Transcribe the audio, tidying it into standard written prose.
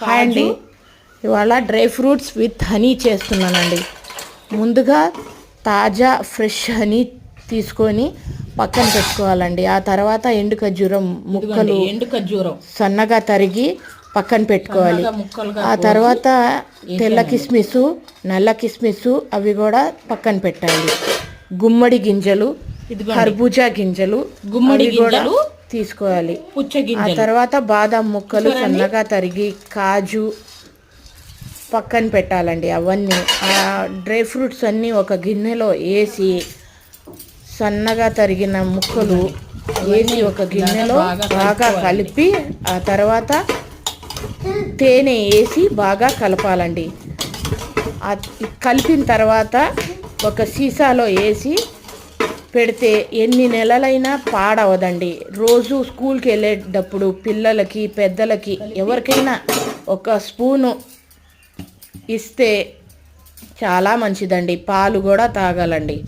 Hi అండి, ఇవాళ dry fruits with honey చేస్తున్నానండి. ముందుగా తాజా ఫ్రెష్ హనీ తీసుకొని పక్కన పెట్టుకోవాలండి. ఆ తర్వాత ఎండు ఖర్జూరం ముక్కలు సన్నగా తరిగి పక్కన పెట్టుకోవాలి. ఆ తర్వాత తెల్ల కిస్మిస్, నల్ల కిస్మిస్ అవి కూడా పక్కన పెట్టాలి. గుమ్మడి గింజలు, కర్బూజా గింజలు కూడా తీసుకోవాలి. ఆ తర్వాత బాదం ముక్కలు సన్నగా తరిగి, కాజు పక్కన పెట్టాలండి. అవన్నీ ఆ డ్రై ఫ్రూట్స్ అన్నీ ఒక గిన్నెలో వేసి, సన్నగా తరిగిన ముక్కలు వేసి ఒక గిన్నెలో బాగా కలిపి, ఆ తర్వాత తేనె వేసి బాగా కలపాలండి. కలిపిన తర్వాత ఒక సీసాలో వేసి పెడితే ఎన్ని నెలలైనా పాడవదండి. రోజు స్కూల్కి వెళ్ళేటప్పుడు పిల్లలకి, పెద్దలకి ఎవరికైనా ఒక స్పూను ఇస్తే చాలా మంచిదండి. పాలు కూడా తాగాలండి.